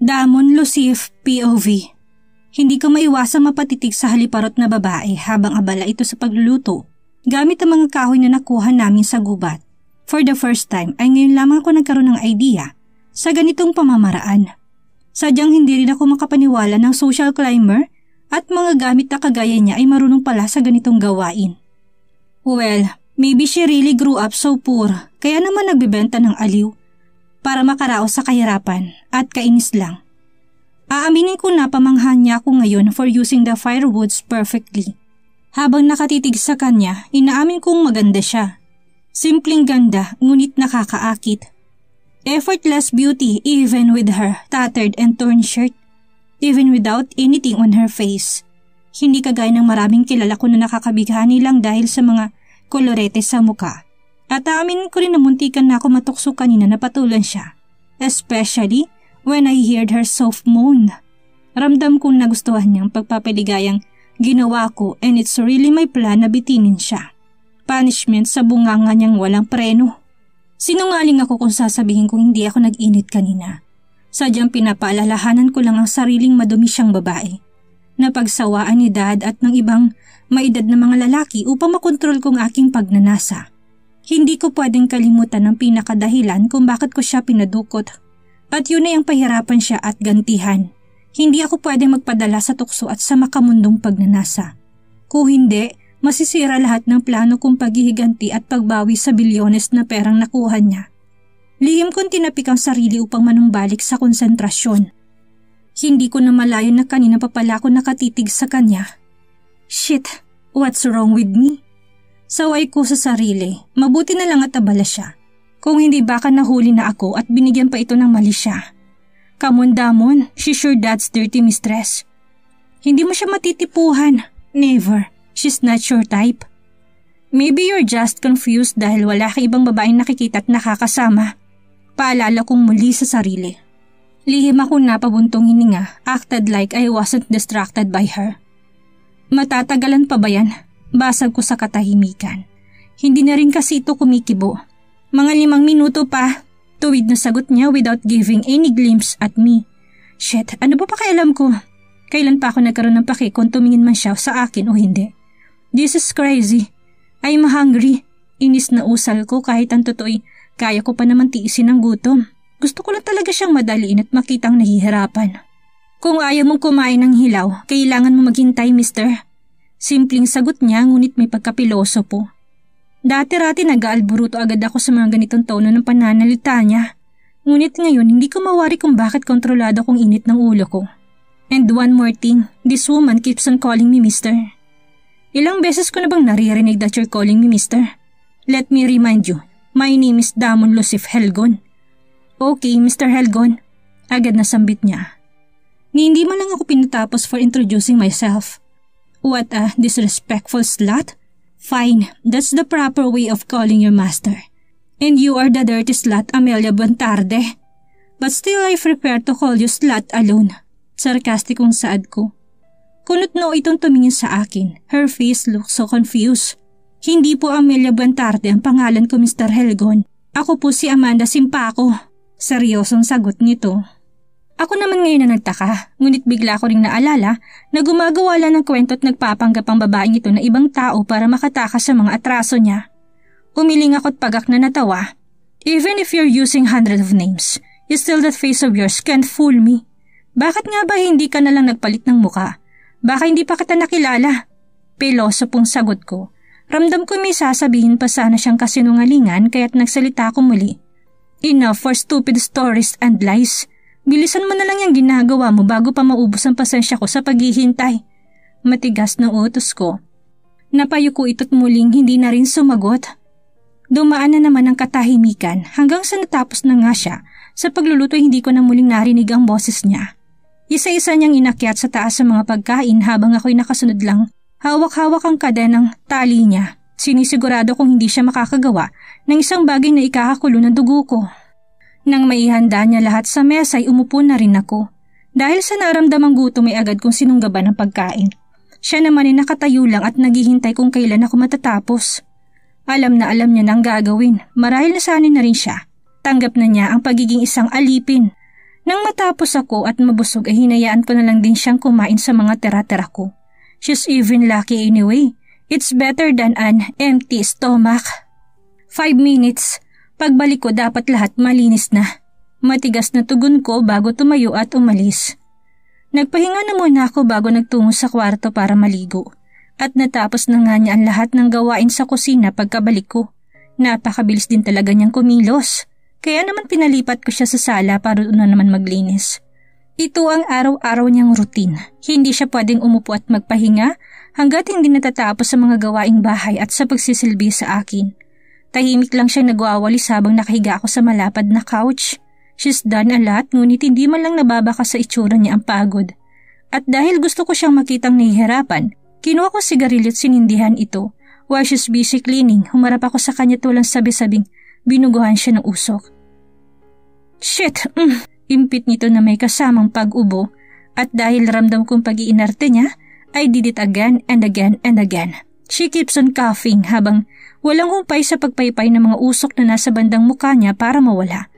Damon Lucif POV. Hindi ko maiwasang mapatitig sa haliparot na babae habang abala ito sa pagluluto gamit ang mga kahoy na nakuha namin sa gubat. For the first time ay ngayon lamang ako nagkaroon ng idea sa ganitong pamamaraan. Sadyang hindi rin ako makapaniwala ng social climber at mga gamit na kagaya niya ay marunong pala sa ganitong gawain. Well, maybe she really grew up so poor kaya naman nagbebenta ng aliw para makaraos sa kahirapan at kainis lang. Aaminin ko na pamanghan niya ako ngayon for using the firewoods perfectly. Habang nakatitig sa kanya, inaamin kong maganda siya. Simpleng ganda, ngunit nakakaakit. Effortless beauty even with her tattered and torn shirt. Even without anything on her face. Hindi kagaya ng maraming kilala ko na nakakabighani lang dahil sa mga kolorete sa muka. At aaminin ko rin na muntikan na ako matukso kanina na patulan siya. Especially when I heard her soft moan. Ramdam kong nagustuhan niyang pagpapaligayang ginawa ko and it's really my plan na bitinin siya. Punishment sa bunganga niyang walang preno. Sinungaling ako kung sasabihin kong hindi ako nag-init kanina. Sadyang pinapaalalahanan ko lang ang sariling madumi siyang babae. Napagsawaan ni Dad at ng ibang maedad na mga lalaki upang makontrol kong aking pagnanasa. Hindi ko pwedeng kalimutan ang pinakadahilan kung bakit ko siya pinadukot. At yun ay ang pahirapan siya at gantihan. Hindi ako pwedeng magpadala sa tukso at sa makamundong pagnanasa. Kung hindi, masisira lahat ng plano kong paghihiganti at pagbawi sa bilyones na perang nakuha niya. Lihim kong tinapik ang sarili upang manumbalik sa konsentrasyon. Hindi ko na malayo na kanina pa pala ako nakatitig sa kanya. Shit, what's wrong with me? Saway ko sa sarili, mabuti na lang at abala siya. Kung hindi baka nahuli na ako at binigyan pa ito ng mali siya. Come on, Damon, she's your dad's dirty mistress. Hindi mo siya matitipuhan. Never. She's not your type. Maybe you're just confused dahil wala kang ibang babaeng nakikita at nakakasama. Paalala kong muli sa sarili. Lihim ako napabuntong hininga, acted like I wasn't distracted by her. Matatagalan pa ba yan? Basag ko sa katahimikan. Hindi na rin kasi ito kumikibo. Mga 5 minuto pa, tuwid na sagot niya without giving any glimpse at me. Shit, ano ba pakialam ko? Kailan pa ako nagkaroon ng pake kung tumingin man siya sa akin o hindi? This is crazy. I'm hungry. Inis na usal ko kahit ang totoo'y kaya ko pa naman tiisin ang gutom. Gusto ko lang talaga siyang madaliin at makitang nahihirapan. Kung ayaw mong kumain ng hilaw, kailangan mo maghintay, mister. Simpleng sagot niya ngunit may pagkapiloso po. Dati-rati nag-aalburuto agad ako sa mga ganitong tono ng pananalita niya. Ngunit ngayon hindi ko mawari kung bakit kontrolado kong init ng ulo ko. And one more thing, this woman keeps on calling me mister. Ilang beses ko na bang naririnig that you're calling me mister? Let me remind you, my name is Damon Lucif Helgon. Okay, Mr. Helgon. Agad na sambit niya. Hindi man lang ako pinatapos for introducing myself. What a disrespectful slut. Fine, that's the proper way of calling your master. And you are the dirty slut, Amelia Buentarde. But still I prefer to call you slut alone. Sarkastikong saad ko. Kunot-no itong tumingin sa akin. Her face looked so confused. Hindi po Amelia Buentarde ang pangalan ko, Mr. Helgon. Ako po si Amanda Simpaco. Seryosong sagot nito. Ako naman ngayon na nagtaka, ngunit bigla ko ring naalala na gumagawa lang ng kwento at nagpapanggap ang babaeng ito na ibang tao para makatakas sa mga atraso niya. Umiling ako't pagak na natawa. Even if you're using hundreds of names, still that face of yours can't fool me. Bakit nga ba hindi ka na lang nagpalit ng muka? Baka hindi pa kita nakilala. Peloso pong sagot ko. Ramdam ko may sasabihin pa sana siyang kasinungalingan kaya't nagsalita ko muli. Enough for stupid stories and lies. Bilisan mo na lang yung ginagawa mo bago pa maubos ang pasensya ko sa paghihintay. Matigas ng utos ko. Napayuko ito't muling hindi na rin sumagot. Dumaan na naman ang katahimikan hanggang sa natapos na nga siya. Sa pagluluto hindi ko na muling narinig ang boses niya. Isa-isa niyang inakyat sa taas sa mga pagkain habang ako'y nakasunod lang. Hawak-hawak ang kadenang tali niya. Sinisigurado kong hindi siya makakagawa ng isang bagay na ikakakulo ng dugo ko. Nang maihanda niya lahat sa mesa ay umupo na rin ako. Dahil sa naramdamang gutom ay agad kong sinunggaban ang pagkain. Siya naman ay nakatayo lang at naghihintay kung kailan ako matatapos. Alam na alam niya nang gagawin, marahil nasanay na rin siya. Tanggap na niya ang pagiging isang alipin. Nang matapos ako at mabusog ay hinayaan ko na lang din siyang kumain sa mga tira-tira ko. She's even lucky anyway. It's better than an empty stomach. 5 minutes. Pagbalik ko dapat lahat malinis na. Matigas na tugon ko bago tumayo at umalis. Nagpahinga na muna ako bago nagtungo sa kwarto para maligo. At natapos na nga niya ang lahat ng gawain sa kusina pagkabalik ko. Napakabilis din talaga niyang kumilos. Kaya naman pinalipat ko siya sa sala para doon na naman maglinis. Ito ang araw-araw niyang routine. Hindi siya pwedeng umupo at magpahinga hanggat hindi natatapos sa mga gawaing bahay at sa pagsisilbi sa akin. Tahimik lang siyang nagwawalis habang nakahiga ako sa malapad na couch. She's done a lot ngunit hindi man lang nababaka sa itsura niya ang pagod. At dahil gusto ko siyang makitang nahihirapan, kinuha ko sigarilyo at sinindihan ito. While she's busy cleaning, humarap ako sa kanya tulang sabi-sabing binuguhan siya ng usok. Shit! Impit nito na may kasamang pag-ubo at dahil ramdam kong pag-iinarte niya, I did it again and again and again. She keeps on coughing habang walang humpay sa pagpaypay ng mga usok na nasa bandang mukha niya para mawala.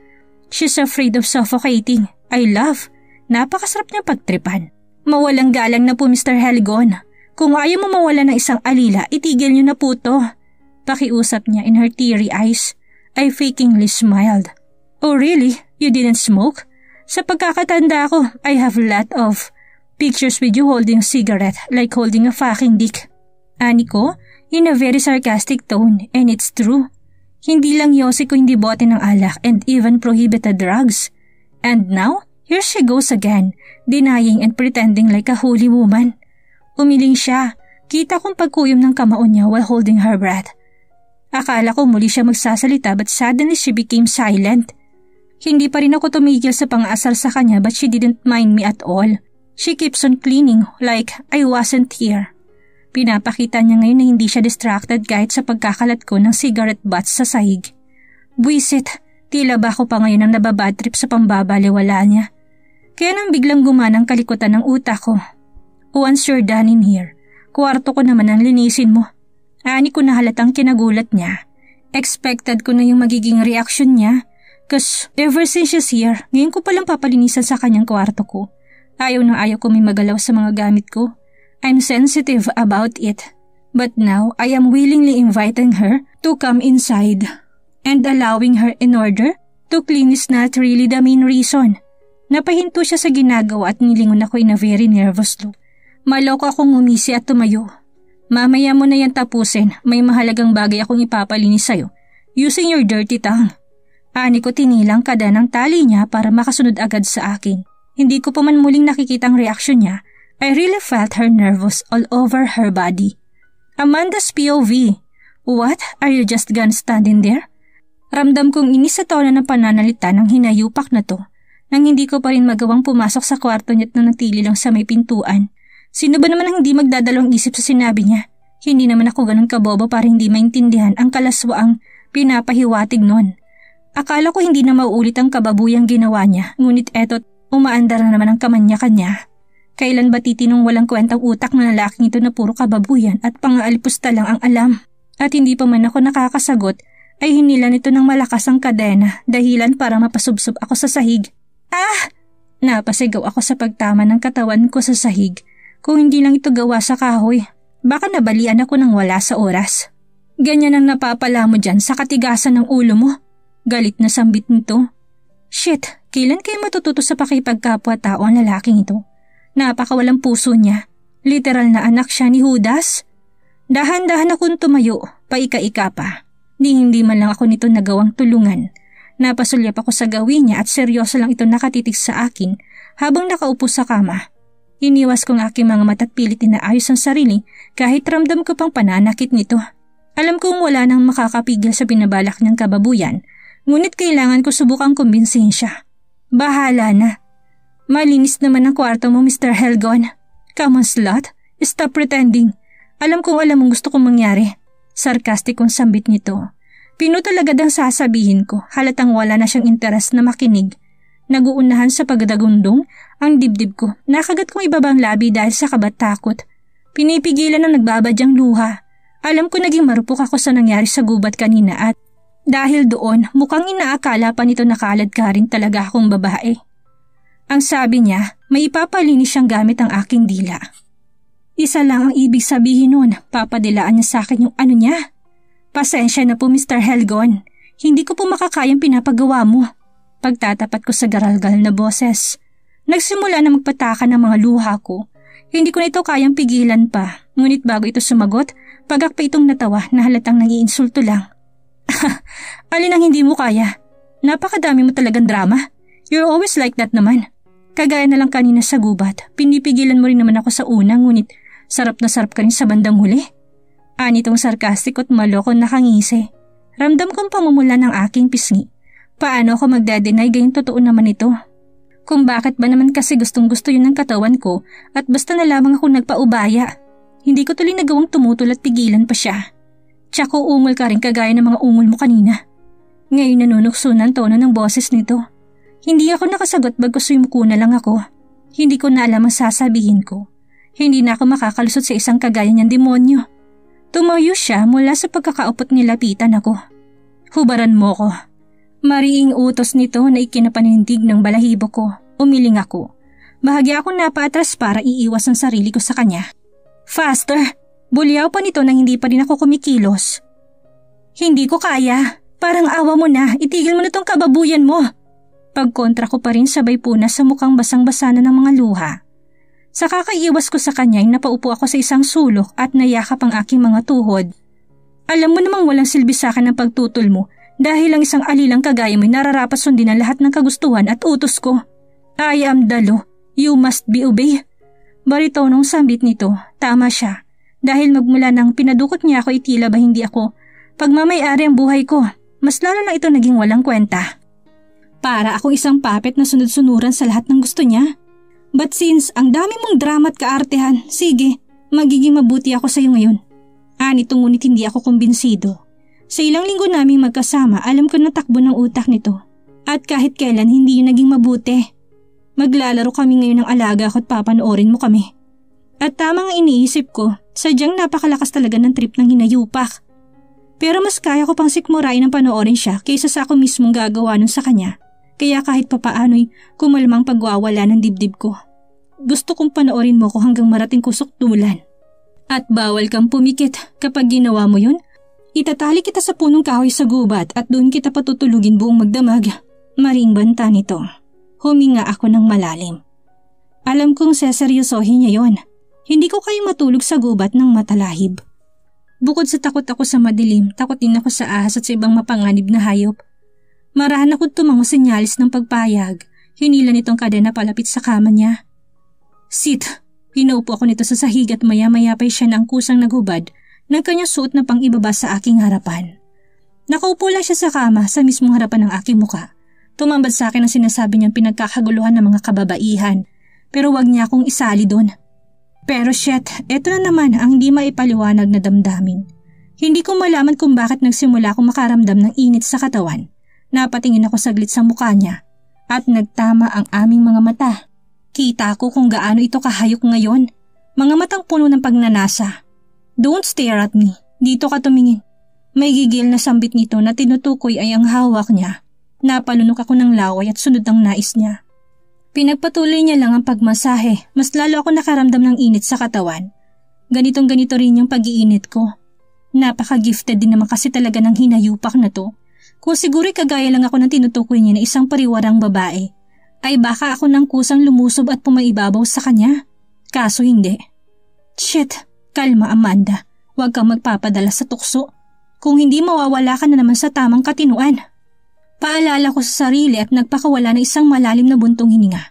She's afraid of suffocating. I love. Napakasarap niya pagtripan. Mawalang galang na po Mr. Helgon. Kung ayaw mo mawala ng isang alila, itigil niyo na po to. Pakiusap niya in her teary eyes. I fakingly smiled. Oh really? You didn't smoke? Sa pagkakatanda ko, I have a lot of pictures with you holding a cigarette like holding a fucking dick. Ani ko, in a very sarcastic tone, and it's true. Hindi lang yosi ko hindi bote ng alak and even prohibited drugs. And now, here she goes again, denying and pretending like a holy woman. Umiling siya, kita kong pagkuyom ng kamao niya while holding her breath. Akala ko muli siya magsasalita but suddenly she became silent. Hindi pa rin ako tumigil sa pang-aasar sa kanya but she didn't mind me at all. She keeps on cleaning like I wasn't here. Pinapakita niya ngayon na hindi siya distracted kahit sa pagkakalat ko ng cigarette butts sa sahig. Buisit, tila ba ako pa ngayon ang nababad trip sa pambabaliwala niya. Kaya nang biglang gumanang kalikutan ng utak ko. Once you're done in here, kwarto ko naman ang linisin mo. Ani ko na halatang kinagulat niya. Expected ko na yung magiging reaction niya. Cause ever since she's here, ngayon ko palang papalinisan sa kanyang kwarto ko. Ayaw na ayaw ko may magalaw sa mga gamit ko. I'm sensitive about it. But now, I am willingly inviting her to come inside. And allowing her in order to clean is not really the main reason. Napahinto siya sa ginagawa at nilingon ako in a very nervous look. Maloko akong umisi at tumayo. Mamaya mo na yan tapusin, may mahalagang bagay akong ipapalinis sa'yo. Using your dirty tongue. Ani ko tinilang kada ng tali niya para makasunod agad sa akin. Hindi ko pa man muling nakikita ang reaksyon niya. I really felt her nervous all over her body. Amanda's POV. What? Are you just gonna stand in there? Ramdam kong inis sa tono ng pananalita ng hinayupak na to. Nang hindi ko pa rin magawang pumasok sa kwarto niya at nanatili lang sa may pintuan. Sino ba naman ang hindi magdadalawang isip sa sinabi niya? Hindi naman ako ganun kabobo para hindi maintindihan ang kalaswaang pinapahiwatig nun. Akala ko hindi na mauulit ang kababuyang ginawa niya, ngunit eto't umaandar na naman ang kamanya-kanya. Kailan ba titinong walang kwentang utak na lalaking ito na puro kababuyan at pang-aalpusta lang ang alam? At hindi pa man ako nakakasagot, ay hinila nito ng malakas ang kadena, dahilan para mapasubsob ako sa sahig. Ah! Napasigaw ako sa pagtama ng katawan ko sa sahig. Kung hindi lang ito gawa sa kahoy, baka nabalian ako ng wala sa oras. Ganyan ang napapala mo dyan sa katigasan ng ulo mo. Galit na sambit nito. Shit, kailan kayo matututo sa pakipagkapwa-tao ang lalaking ito? Napakawalang puso niya. Literal na anak siya ni Judas. Dahan-dahan akong tumayo, paika-ika pa. Hindi man lang ako nito nagawang tulungan. Napasulyap ako sa gawin niya at seryoso lang ito nakatitig sa akin habang nakaupo sa kama. Iniwas kong aking mga mata't pilit inaayos ang sarili kahit ramdam ko pang pananakit nito. Alam kong wala nang makakapigil sa binabalak niyang kababuyan. Ngunit kailangan ko subukang kumbinsihin siya. Bahala na. Malinis naman ang kwarto mo, Mr. Helgon. Come on, slut. Stop pretending. Alam kong alam mong gusto kong mangyari. Sarkastikong sambit nito. Pinutol agad ang sasabihin ko, halatang wala na siyang interes na makinig. Naguunahan sa pagdagundong ang dibdib ko. Nakagat kong ibabang labi dahil sa kabat-takot. Pinipigilan ang nagbabadyang luha. Alam ko naging marupok ako sa nangyari sa gubat kanina at dahil doon, mukhang inaakala pa nito na kalad ka rin talaga akong babae. Ang sabi niya, may ipapalinis siyang gamit ang aking dila. Isa lang ang ibig sabihin nun, papadilaan niya sa akin yung ano niya. Pasensya na po Mr. Helgon, hindi ko po makakayang pinapagawa mo. Pagtatapat ko sa garalgal na boses. Nagsimula na magpataka ng mga luha ko. Hindi ko na ito kayang pigilan pa, ngunit bago ito sumagot, pagakpa itong natawa na halatang nang-iinsulto lang. Alin ang hindi mo kaya? Napakadami mo talagang drama. You're always like that naman. Kagaya na lang kanina sa gubat, pinipigilan mo rin naman ako sa una ngunit sarap na sarap ka rin sa bandang huli. Anitong sarkastik at maloko nakangisi. Ramdam kong pamumula ng aking pisngi. Paano ako magdadenay gayong totoo naman ito? Kung bakit ba naman kasi gustong gusto yun ng katawan ko at basta na lamang ako nagpaubaya. Hindi ko tuloy nagawang tumutol at pigilan pa siya. Tsaka ungol ka rin kagaya ng mga ungol mo kanina. Ngayon nanunukso ng tono ng boses nito. Hindi ako nakasagot bagkus sumuko na lang ako. Hindi ko na alam ang sasabihin ko. Hindi na ako makakalusot sa isang kagaya niyang demonyo. Tumayo siya mula sa pagkakaupot nilapitan ako. Hubaran mo ko. Mariing utos nito na ikinapanindig ng balahibo ko. Umiling ako. Bahagya akong napaatras para iiwas ang sarili ko sa kanya. Faster! Bulyaw pa nito nang hindi pa rin ako kumikilos. Hindi ko kaya. Parang awa mo na. Itigil mo na tong kababuyan mo. Pagkontra ko pa rin sabay punas sa mukhang basang-basa na ng mga luha. Sa kakaiwas ko sa kanya ay napaupo ako sa isang sulok at nayakap ang aking mga tuhod. Alam mo namang walang silbi sa akin ang pagtutol mo dahil ang isang alilang kagaya mo'y nararapat sundin ang lahat ng kagustuhan at utos ko. I am the law. You must be obeyed. Baritonong sambit nito, tama siya. Dahil magmula nang pinadukot niya ako itila ba hindi ako pagmamayari ang buhay ko, mas lalo na ito naging walang kwenta. Para akong isang puppet na sunod-sunuran sa lahat ng gusto niya. But since ang dami mong drama at kaartehan, sige, magiging mabuti ako sa iyo ngayon. Anito ngunit hindi ako kumbinsido. Sa ilang linggo naming magkasama, alam ko na takbo ng utak nito. At kahit kailan hindi yun naging mabuti. Maglalaro kami ngayon ng alaga ko at papanoorin mo kami. At tamang iniisip ko, sadyang napakalakas talaga ng trip ng hinayupak. Pero mas kaya ko pang sikmurain ang panoorin siya kaysa sa ako mismong gagawa nun sa kanya. Kaya kahit papaano'y kumalmang pagwawala ng dibdib ko. Gusto kong panoorin mo ko hanggang marating ko suktulan. At bawal kang pumikit kapag ginawa mo yun. Itatali kita sa punong kahoy sa gubat at doon kita patutulugin buong magdamag. Maring banta nito. Huminga ako ng malalim. Alam kong seseryosohin niya yon. Hindi ko kayo matulog sa gubat ng matalahib. Bukod sa takot ako sa madilim, takot din ako sa ahas at sa ibang mapanganib na hayop. Marahan ako tumango senyalis ng pagpayag. Hinila nitong kadena palapit sa kama niya. Sit! Pinaupo ako nito sa sahig at maya-maya pa'y siya ng kusang naghubad ng kanyang suot na pang-ibaba sa aking harapan. Nakaupo lang siya sa kama sa mismong harapan ng aking muka. Tumambad sa akin ang sinasabi niyang pinagkakaguluhan ng mga kababaihan, pero wag niya akong isali doon. Pero shit, eto na naman ang hindi maipaliwanag na damdamin. Hindi ko malaman kung bakit nagsimula akong makaramdam ng init sa katawan. Napatingin ako saglit sa mukha niya at nagtama ang aming mga mata. Kita ko kung gaano ito kahayok ngayon. Mga matang puno ng pagnanasa. Don't stare at me. Dito ka tumingin. May gigil na sambit nito na tinutukoy ay ang hawak niya. Napalunok ako ng laway at sunod ang nais niya. Pinagpatuloy niya lang ang pagmasahe. Mas lalo ako nakaramdam ng init sa katawan. Ganitong-ganito rin yung pag-iinit ko. Napaka-gifted din naman kasi talaga ng hinayupak na to. Kung siguro'y kagaya lang ako ng tinutukoy niya na isang pariwarang babae, ay baka ako nang kusang lumusob at pumaibabaw sa kanya. Kaso hindi. Shit, kalma Amanda. Huwag kang magpapadala sa tukso. Kung hindi mawawala ka na naman sa tamang katinuan. Paalala ko sa sarili at nagpakawala ng isang malalim na buntong hininga.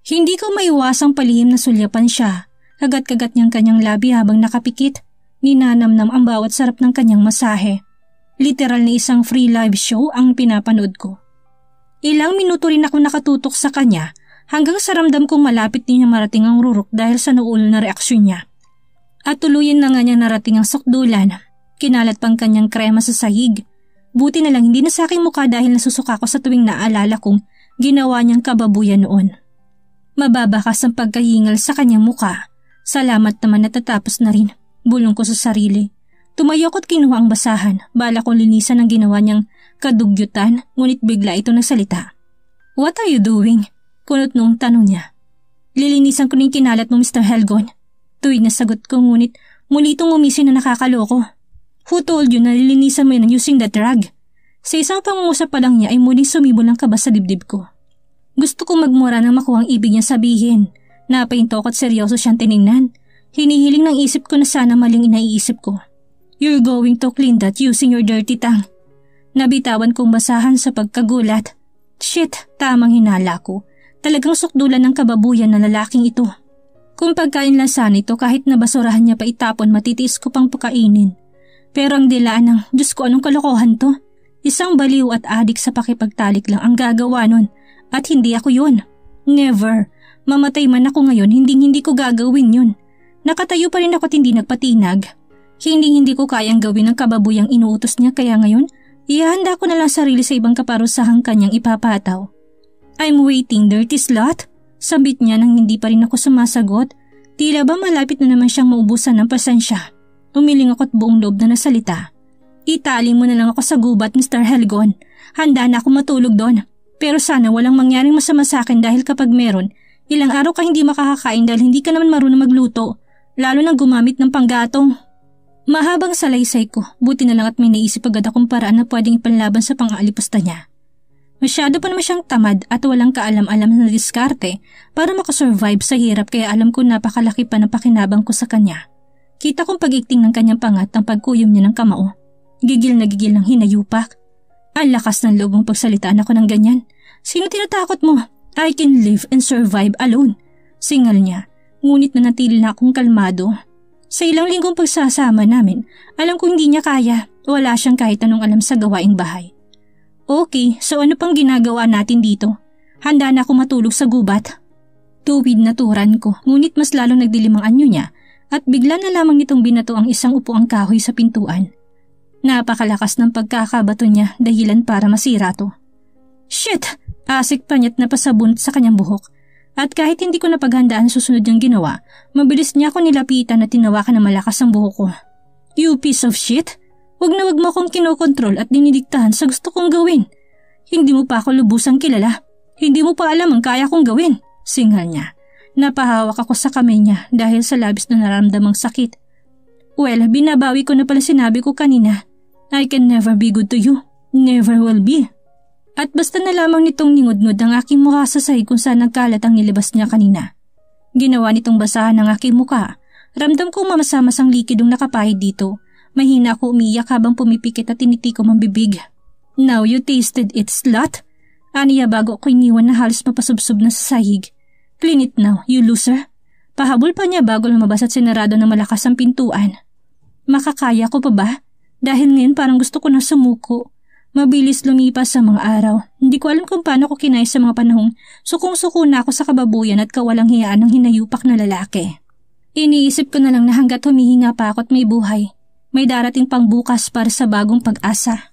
Hindi ko maiwasang palihim na sulyapan siya. Kagat-kagat niyang kanyang labi habang nakapikit. Ninanamnam ang bawat sarap ng kanyang masahe. Literal na isang free live show ang pinapanood ko. Ilang minuto rin ako nakatutok sa kanya hanggang sa ramdam kong malapit din niya marating ang rurok dahil sa naulo na reaksyon niya. At tuluyan na nga niya narating ang sukdulan. Kinalat pang kanyang krema sa sahig. Buti na lang hindi na sa aking mukha dahil nasusuka ko sa tuwing naalala kong ginawa niyang kababuyan noon. Mababakas ang pagkahingal sa kanyang mukha. Salamat naman natatapos na rin. Bulong ko sa sarili. Tumayo ko't kinuha ang basahan. Bala kong linisan ang ginawa niyang kadugyutan, ngunit bigla ito nagsalita. What are you doing? Kunot noong tanong niya. Lilinisan ko na yung kinalat mo, Mr. Helgon. Tuwid na sagot ko, ngunit muli itong umisin na nakakaloko. Who told you na lilinisan mo yan using that rag? Sa isang pangungusap pa lang niya ay muling sumibol ang kaba sa dibdib ko. Gusto kong magmura nang makuha ang ibig niya sabihin. Napahinto ko at seryoso siyang tiningnan. Hinihiling ng isip ko na sana maling inaiisip ko. You're going to clean that using your dirty tongue. Nabitawan kong basahan sa pagkagulat. Shit, tamang hinala ko. Talagang sukdulan ng kababuyan na lalaking ito. Kung pagkain lang sana ito kahit na basurahan niya pa itapon matitiis ko pang pakainin. Pero ang dilaan ng Diyos ko anong kalokohan to. Isang baliw at adik sa pakipagtalik lang ang gagawa nun at hindi ako yun. Never. Mamatay man ako ngayon hindi ko gagawin yun. Nakatayo pa rin ako at hindi nagpatinag. Hindi ko kayang gawin ang kababuyang inuutos niya kaya ngayon ihahanda ko na lang sarili sa ibang kaparusahang kanyang ipapataw. I'm waiting, dirty slut. Sabit niya nang hindi pa rin ako sumasagot. Tila ba malapit na naman siyang maubusan ng pasensya. Umiling ako at buong loob na nasalita. Itali mo na lang ako sa gubat, Mr. Helgon. Handa na ako matulog doon. Pero sana walang mangyaring masama sa akin dahil kapag meron, ilang araw ka hindi makakakain dahil hindi ka naman marunong magluto. Lalo nang gumamit ng panggatong. Mahabang salaysay ko, buti na lang at may naisip agad akong paraan na pwedeng ipanlaban sa pang-aalipusta niya. Masyado pa naman siyang tamad at walang kaalam-alam na diskarte para makasurvive sa hirap kaya alam ko napakalaki pa ng pakinabang ko sa kanya. Kita kong pag-ikting ng kanyang pangat ang pagkuyom niya ng kamao. Gigil na gigil ng hinayupak. Ang lakas ng loob mong pagsalitaan ako ng ganyan. Sino tinatakot mo? I can live and survive alone. Singal niya, ngunit nanatili na akong kalmado. Sa ilang linggong pagsasama namin, alam ko hindi niya kaya. Wala siyang kahit anong alam sa gawaing bahay. Okay, so ano pang ginagawa natin dito? Handa na ako matulog sa gubat. Tuwid na turan ko, ngunit mas lalong nagdilim ang anyo niya at bigla na lamang nitong binato ang isang upuang kahoy sa pintuan. Napakalakas ng pagkakabato niya dahilan para masira to. Shit! Asik pa niya't napasabunot sa kanyang buhok. At kahit hindi ko napaghandaan susunod niyang ginawa, mabilis niya ako nilapitan at tinawakan na malakas ang buhok ko. You piece of shit! Wag na wag mo akong kinokontrol at dinidiktahan sa gusto kong gawin. Hindi mo pa ako lubusang kilala. Hindi mo pa alam ang kaya kong gawin. Singal niya. Napahawak ako sa kamay niya dahil sa labis na naramdamang sakit. Well, binabawi ko na pala sinabi ko kanina. I can never be good to you. Never will be. At basta na lamang nitong ningod-ngod ang aking mukha sa sahig kung saan nagkalat ang nilabas niya kanina. Ginawa nitong basahan ng aking mukha. Ramdam kong mamasamasang likidong nakapahid dito. Mahina ako umiyak habang pumipikit at tinitikom ang bibig. Now you tasted it, slut? Aniya bago ko iniwan na halos mapasubsob na sa sahig. Clean it now, you loser. Pahabol pa niya bago lumabas at sinarado ng malakas ang pintuan. Makakaya ko pa ba? Dahil ngayon parang gusto ko na sumuko. Mabilis lumipas sa mga araw. Hindi ko alam kung paano ko kinaya sa mga panahong sukong-suko na ako sa kababuyan at kawalang hiyaan ng hinayupak na lalaki. Iniisip ko na lang na hanggat humihinga pa ako at may buhay. May darating pang bukas para sa bagong pag-asa.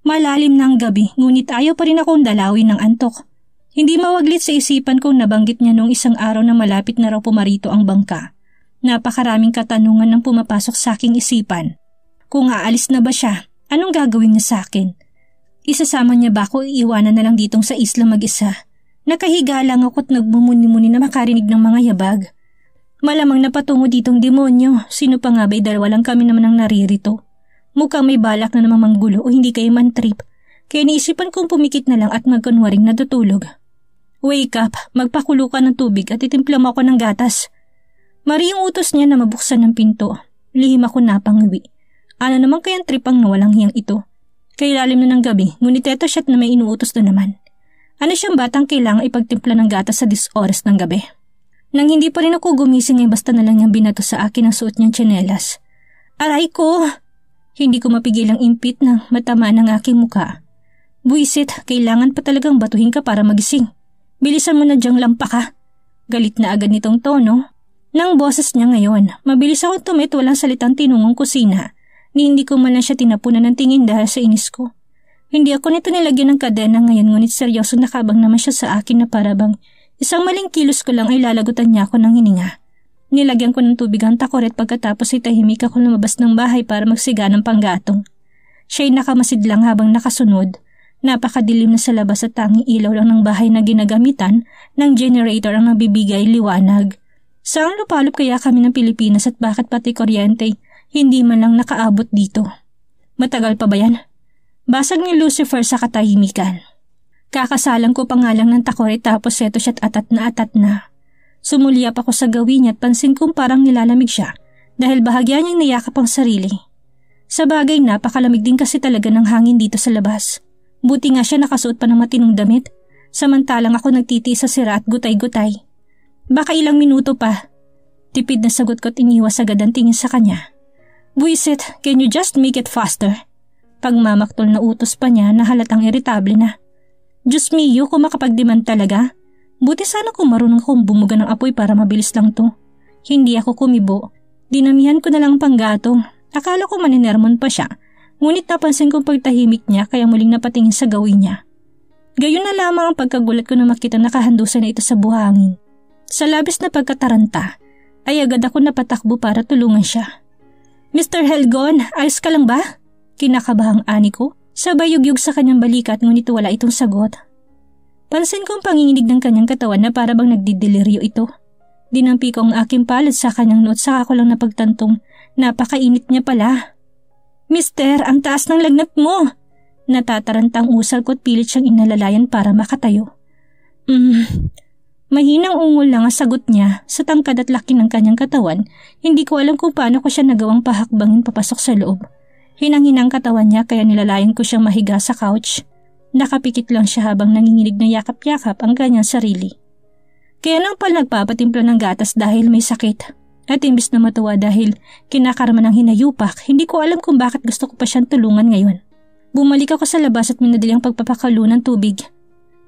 Malalim na ang gabi, ngunit ayaw pa rin akong dalawin ng antok. Hindi mawaglit sa isipan kong nabanggit niya noong isang araw na malapit na raw pumarito ang bangka. Napakaraming katanungan nang pumapasok sa aking isipan. Kung aalis na ba siya, anong gagawin niya sa akin? Isasama niya ba ako iiwanan na lang ditong sa isla mag-isa? Nakahiga lang ako at nagmumuni-muni na makarinig ng mga yabag. Malamang napatungo ditong demonyo. Sino pa nga ba'y dalawa lang kami naman ang naririto? Mukhang may balak na namang manggulo o hindi kayo man-trip. Kaya naisipan kong pumikit na lang at magkunwaring natutulog. Wake up, magpakulo ka ng tubig at itimpla mo ako ng gatas. Mariyong utos niya na mabuksan ng pinto. Lihim ako napangawi. Ano naman kayang trip ang nawalang hiyang ito? Kaya lalim na ng gabi, ngunit eto siya't na may inuutos na naman. Ano siyang batang kailangang ipagtimpla ng gatas sa 10 oras ng gabi? Nang hindi pa rin ako gumising ay basta na lang niyang binato sa akin ang suot niyang tsinelas. Aray ko! Hindi ko mapigil ang impit ng matama ng aking muka. Buisit, kailangan pa talagang batuhin ka para magising. Bilisan mo na diyang lampa ka. Galit na agad nitong tono. Nang boses niya ngayon, mabilis akong tumit walang salitang tinungong kusina. Hindi ko man lang siya tinapunan ng tingin dahil sa inis ko. Hindi ako nito nilagyan ng kadena ngayon ngunit seryosong nakabang naman siya sa akin na parabang isang maling kilos ko lang ay lalagutan niya ako ng hininga. Nilagyan ko ng tubig ang takoret pagkatapos ay tahimik ako lumabas ng bahay para magsiga ng panggatong. Siya'y nakamasid lang habang nakasunod. Napakadilim na sa labas at tanging ilaw lang ng bahay na ginagamitan ng generator ang nabibigay liwanag. Saan lupalop kaya kami ng Pilipinas at bakit pati kuryente hindi man lang nakaabot dito? Matagal pa ba yan? Basag ni Lucifer sa katahimikan. Kakasalang ko pa nga lang ng takore tapos eto siya't atat na. Sumulyap ako sa gawin niya at pansin kong parang nilalamig siya dahil bahagya niyang niyakap ang sarili. Sa bagay napakalamig din kasi talaga ng hangin dito sa labas. Buti nga siya nakasuot pa ng matinong damit, samantalang ako nagtitiis sa sira at gutay-gutay. Baka ilang minuto pa. Tipid na sagot ko't iniwas agad ang tingin sa kanya. Buisit, can you just make it faster? Pagmamaktol na utos pa niya na halatang iritable na. Diyos mio, kung makapagdemand talaga. Buti sana kung marunong akong bumuga ng apoy para mabilis lang to. Hindi ako kumibo. Dinamihan ko na lang panggatong. Akala ko maninermon pa siya. Ngunit napansin kong pagtahimik niya kaya muling napatingin sa gawin niya. Gayon na lamang ang pagkagulat ko na makita nakahandusan na ito sa buhangin. Sa labis na pagkataranta, ay agad ako napatakbo para tulungan siya. Mr. Helgon, ayos ka lang ba? Kinakabahang ani ko, sabay yugyug sa kanyang balikat ngunit wala itong sagot. Pansin kong panginginig ng kanyang katawan na para bang nagdideliryo ito. Dinampi ko ang aking palad sa kanyang noot saka ko lang napagtantong napakainit niya pala. Mister, ang taas ng lagnat mo! Natatarantang usal ko at pilit siyang inalalayan para makatayo. Mahinang ungol lang ang sagot niya sa tangkad at laki ng kanyang katawan. Hindi ko alam kung paano ko siya nagawang pahakbangin papasok sa loob. Hinang-hinang katawan niya kaya nilalayan ko siyang mahiga sa couch. Nakapikit lang siya habang nanginginig na yakap-yakap ang kanyang sarili. Kaya lang pala nagpapatimpla ng gatas dahil may sakit. At imbis na matuwa dahil kinakarama ng hinayupak, hindi ko alam kung bakit gusto ko pa siyang tulungan ngayon. Bumalik ako sa labas at minadali ang pagpapakalo ng tubig.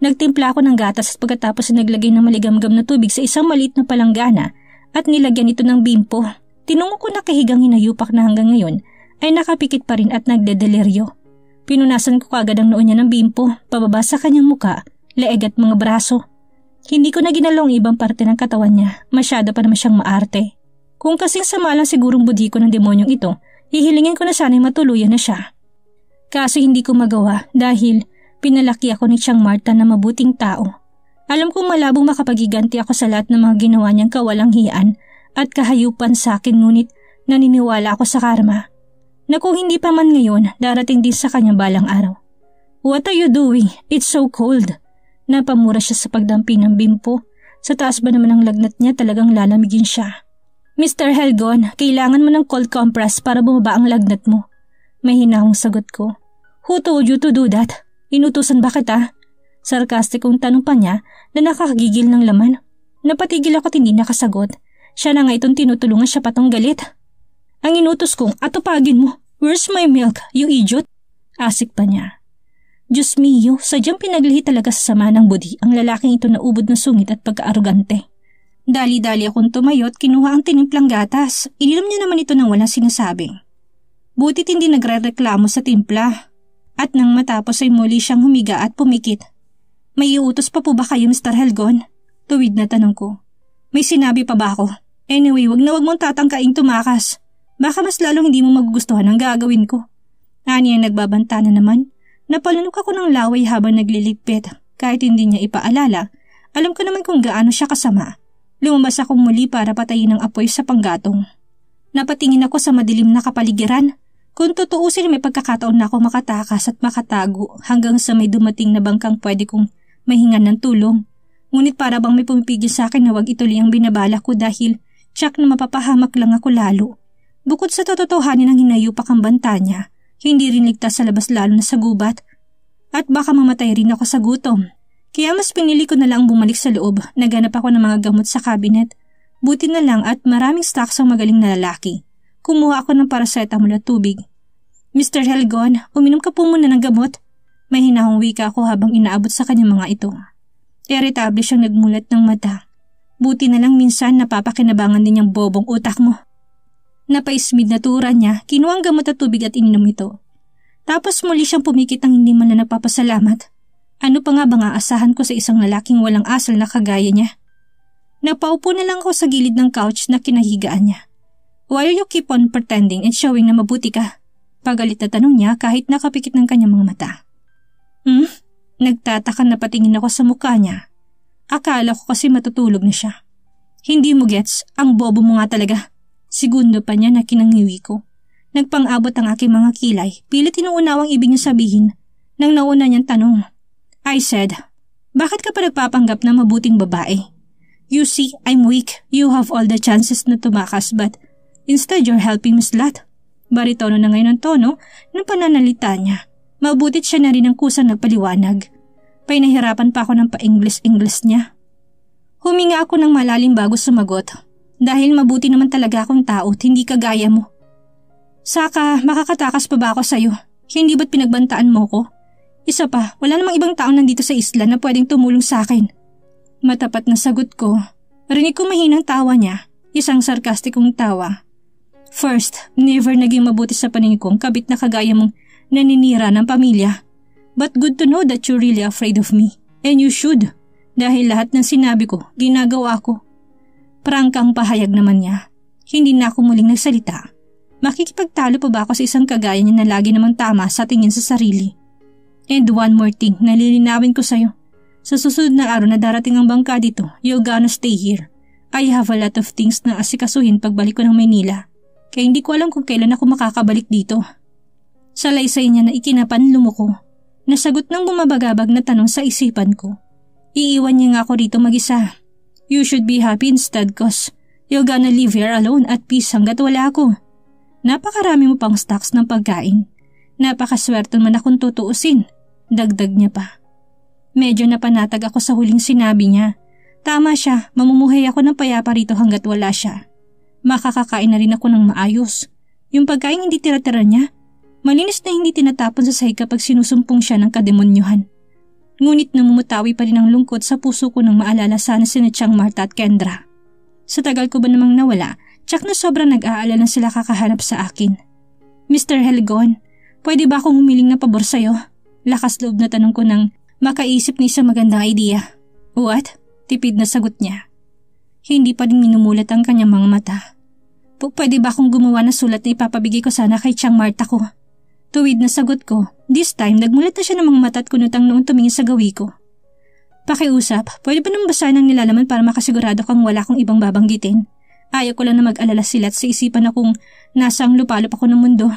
Nagtimpla ako ng gatas at pagkatapos naglagay ng maligamgam na tubig sa isang maliit na palanggana at nilagyan ito ng bimpo. Tinungo ko na kahigang hinayupak na hanggang ngayon ay nakapikit pa rin at nagdedeliryo. Pinunasan ko kaagad ang noon niya ng bimpo, pababa sa kanyang muka, leeg at mga braso. Hindi ko na ginalaw ang ibang parte ng katawan niya, masyado pa naman siyang maarte. Kung kasing sama lang sigurong budhi ko ng demonyong ito, hihilingin ko na sana'y matuluyan na siya. Kaso hindi ko magawa dahil pinalaki ako ni Tiang Marta na mabuting tao. Alam kong malabong makapagiganti ako sa lahat ng mga ginawa niyang kawalanghiyaan at kahayupan sa akin ngunit naniniwala ako sa karma. Na kung hindi pa man ngayon, darating din sa kanyang balang araw. What are you doing? It's so cold. Napamura siya sa pagdampi ng bimpo. Sa taas ba naman ang lagnat niya talagang lalamigin siya. Mr. Helgon, kailangan mo ng cold compress para bumaba ang lagnat mo. May hinahong sagot ko. Who told you to do that? Inutusan ba kita? Sarkastikong tanong pa niya na nakakagigil ng laman. Napatigil ako at hindi nakasagot. Siya na nga itong tinutulungan siya patong galit. Ang inutos kong atupagin mo. Where's my milk, you idiot? Asik pa niya. Diyos mio, sadyang pinaglihi talaga sa sama ng budhi ang lalaking ito na ubod na sungit at pagka-arugante. Dali-dali akong tumayo at kinuha ang tinimplang gatas. Ininom niya naman ito nang walang sinasabi. Butit hindi nagre-reklamo sa timpla. At nang matapos ay muli siyang humiga at pumikit. May iutos pa po ba kayo, Mr. Helgon? Tuwid na tanong ko. May sinabi pa ba ako? Anyway, wag mong tatangkaing tumakas. Baka mas lalong hindi mo magugustuhan ang gagawin ko. Ani ang nagbabanta na naman. Napalunok ako ng laway habang nagliligpit. Kahit hindi niya ipaalala, alam ko naman kung gaano siya kasama. Lumabas akong muli para patayin ang apoy sa panggatong. Napatingin ako sa madilim na kapaligiran. Kung tutuusin may pagkakataon na ako makatakas at makatago hanggang sa may dumating na bangkang pwede kong mahingan ng tulong. Ngunit para bang may pumipigil sa akin na wag ituloy ang binabala ko dahil tsak na mapapahamak lang ako lalo. Bukod sa tototohanin ng hinayupak ang banta niya, hindi rin ligtas sa labas lalo na sa gubat. At baka mamatay rin ako sa gutom. Kaya mas pinili ko na lang bumalik sa loob, naganap ako ng mga gamot sa cabinet. Buti na lang at maraming stocks ang magaling na lalaki. Kumuha ako ng paracetamol at tubig. Mr. Helgon, uminom ka po muna ng gamot. May hinahong wika ako habang inaabot sa kanya mga ito. Irritable siyang nagmulat ng mata. Buti na lang minsan napapakinabangan din yung bobong utak mo. Napaismid na tura niya, kinuha ang gamot at tubig at ininom ito. Tapos muli siyang pumikit ng hindi man na nagpapasalamat. Ano pa nga bang aasahan ko sa isang lalaking walang asal na kagaya niya? Napaupo na lang ako sa gilid ng couch na kinahigaan niya. Why you keep on pretending and showing na mabuti ka? Pagalit na tanong niya kahit nakapikit ng kanyang mga mata. Nagtataka na patingin ako sa mukha niya. Akala ko kasi matutulog na siya. Hindi mo gets, ang bobo mo nga talaga. Segundo pa niya na kinangiwi ko. Nagpang-abot ang aking mga kilay, pilit inuunawang ibig niya sabihin nang nauna niyang tanong. I said, bakit ka pa nagpapanggap na mabuting babae? You see, I'm weak. You have all the chances na tumakas but instead you're helping me slut. Baritono na ngayon ang tono ng pananalita niya. Mabutit siya na rin ang kusang nagpaliwanag. Pinahirapan pa ako ng pa-English niya. Huminga ako ng malalim bago sumagot. Dahil mabuti naman talaga akong tao at hindi kagaya mo. Saka, makakatakas pa ba ako sa'yo? Hindi ba't pinagbantaan mo ko? Isa pa, wala namang ibang tao nandito sa isla na pwedeng tumulong sa akin. Matapat na sagot ko. Rinig ko mahinang tawa niya, isang sarkastikong tawa. First, never naging mabuti sa paningin kong kabit na kagaya mong naninira ng pamilya. But good to know that you're really afraid of me. And you should. Dahil lahat ng sinabi ko, ginagawa ko. Prangkang pahayag naman niya. Hindi na ako muling nagsalita. Makikipagtalo pa ba ako sa isang kagaya niya na lagi namang tama sa tingin sa sarili? And one more thing, nalilinawin ko sa'yo. Sa susunod na araw na darating ang bangka dito, you're gonna stay here. I have a lot of things na asikasuhin pagbalik ko ng Maynila. Kaya hindi ko alam kung kailan ako makakabalik dito. Salaysay niya na ikinapanlumo ko. Nasagot ng bumabagabag na tanong sa isipan ko. Iiwan niya nga ako rito mag-isa. You should be happy instead cause you're gonna live here alone at peace hanggat wala ako. Napakarami mo pang stocks ng pagkain. Napakaswerte man akong tutuusin. Dagdag niya pa. Medyo napanatag ako sa huling sinabi niya. Tama siya, mamumuhay ako ng payapa rito hanggat wala siya. Makakakain na rin ako ng maayos. Yung pagkain hindi tira-tira niya. Malinis na hindi tinatapon sa sahig kapag sinusumpong siya ng kademonyuhan. Ngunit namumutawi pa rin ang lungkot sa puso ko nang maalala sana sina Chiang Marta at Kendra. Sa tagal ko ba namang nawala, tsak na sobrang nag-aalala sila kakahanap sa akin. Mr. Helgon, pwede ba akong humiling na pabor sa'yo? Lakas loob na tanong ko nang makaisip ni isang magandang idea. What? Tipid na sagot niya. Hindi pa rin minumulat ang kanyang mga mata. Pwede ba akong gumawa ng sulat na ipapabigay ko sana kay Chiang Marta ko? Tuwid na sagot ko. This time, nagmulat na siya ng mga mata at kunutang noon tumingin sa gawi ko. Pakiusap, pwede ba nang basahin ang nilalaman para makasigurado kang wala kong ibang babanggitin? Ayaw ko lang na mag-alala sila at sa isipan na kung nasa ang lupalop ako ng mundo.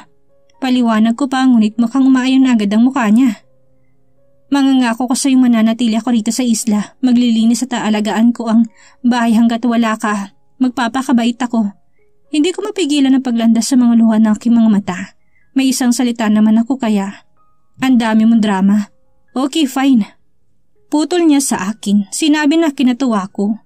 Paliwanag ko pa, ngunit mukhang umaayon na agad ang mukha niya. Mangangako ko sa iyong mananatili ako rito sa isla. Maglilinis at aalagaan ko ang bahay hanggat wala ka. Magpapakabait ako. Hindi ko mapigilan ang paglandas sa mga luha ng aking mga mata. May isang salita naman ako kaya. Ang dami mong drama. Okay, fine. Putol niya sa akin. Sinabi na kinatuwa ko.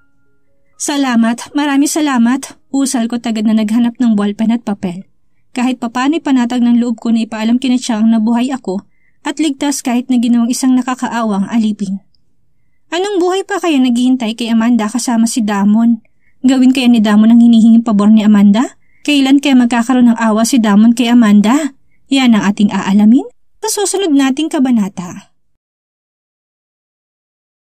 Salamat, maraming salamat. Usal ko tagad na naghanap ng ballpen at papel. Kahit papano'y panatag ng loob ko na ipaalam kina Chiang na buhay ako at ligtas kahit na ginawang isang nakakaawang alipin. Anong buhay pa kaya naghihintay kay Amanda kasama si Damon? Gawin kaya ni Damon ang hinihinging pabor ni Amanda? Kailan kaya magkakaroon ng awa si Damon kay Amanda? Yan ang ating aalamin sa susunod nating kabanata.